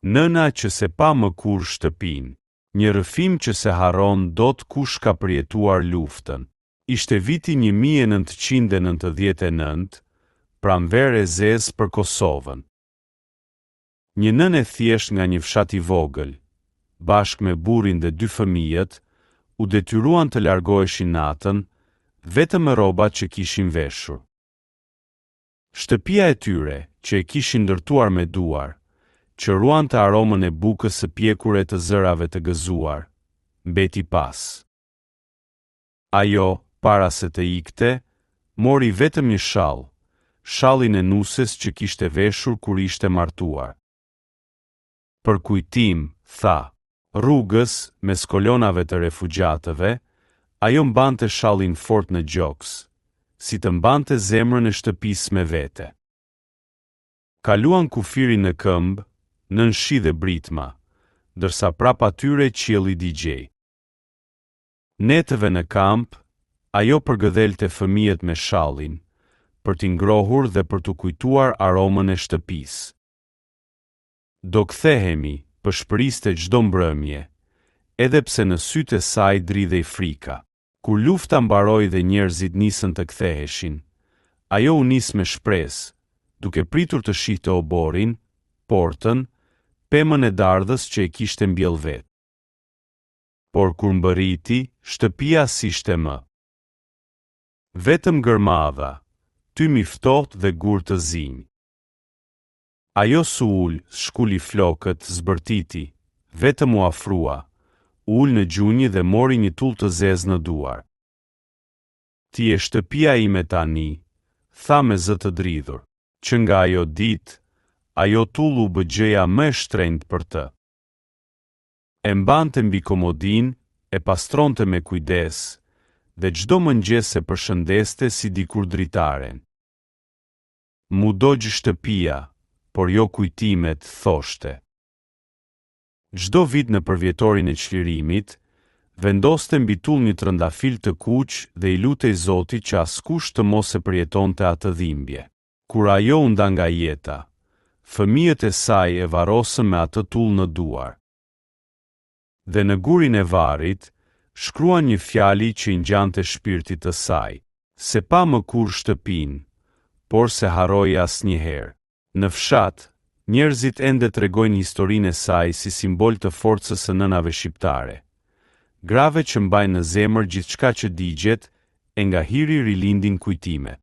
Nëna që se pa më kur shtëpin, një rrëfim që se haron dot kush ka përjetuar luftën. Ishte viti 1999, pranverë e zezë për Kosovën. Një nën e thjesht nga një fshat i vogël, bashkë me burrin dhe 2 fëmijët, u detyruan të largoheshin natën, vetëm me rrobat që kishin veshur. Shtëpia e tyre, që e kishin ndërtuar me duar, që ruante aromën e bukës së pjekure të zërave të gëzuar, mbeti pas. Ajo, para se të ikte, mori vetëm një shall, shallin e nuses që kishte veshur kur ishte martuar. Për kujtim, tha, rrugës, mes kolonave të refugjatëve, ajo mbante shallin fort në gjoks, si të mbante zemrën e shtëpisë me vete. Kaluan kufirin në këmbë, nën shi dhe britma, dërsa prapa tyre qielli digjej. Netëve në kamp, ajo përgëdhelte fëmijët me shallin, për t'i ngrohur dhe për t'u kujtuar aromën e shtëpisë. Do kthehemi, përshpëriste çdo mbrëmje, edhe pse në sytë e saj dridhej frika. Kur lufta mbaroi dhe njerëzit nisën të ktheheshin, ajo u nis me shpresë, duke pritur të shihte oborin, portën, pemën e dardhës që e kishte mbjell vet. Por kur mbërriti, shtëpia s'ishte më. Vetëm gërmadha, tymi ftohtë dhe gur të zinj. Ajo s'u ul, shkuli flokët, zbërtiti, vetëm u afrua, ul në gjunjë dhe mori një tull të zezë në duar. Ti e shtëpia ime tani, tha me zë të dridhur, që nga ajo ditë, ajo tull u bë gjëja më e shtrenjtë për të. E mbante mbi komodin, e pastronte me kujdes, dhe çdo mëngjes e përshëndeste si dikur dritaren. Mu dogjë shtëpia, por jo kujtimet, thoshte. Çdo vit në përvjetorin e çlirimit, vendoste mbi tull një trëndafil të kuq dhe i lutej Zotit që askush të mos e përjetonte atë dhimbje. Kur ajo u nda nga jeta, fëmijët e saj e varrosën me atë tull në duar. Dhe në gurin e varrit, shkruan një fjali që i ngjante shpirtit të saj, se pa më kur shtëpin, por se harroi asnjëherë. Në fshat, njerëzit ende tregojnë historinë e saj si simbol të forcës së nënave shqiptare. Grave që mbajnë në zemër gjithçka që digjet, e nga hiri rilindin kujtime.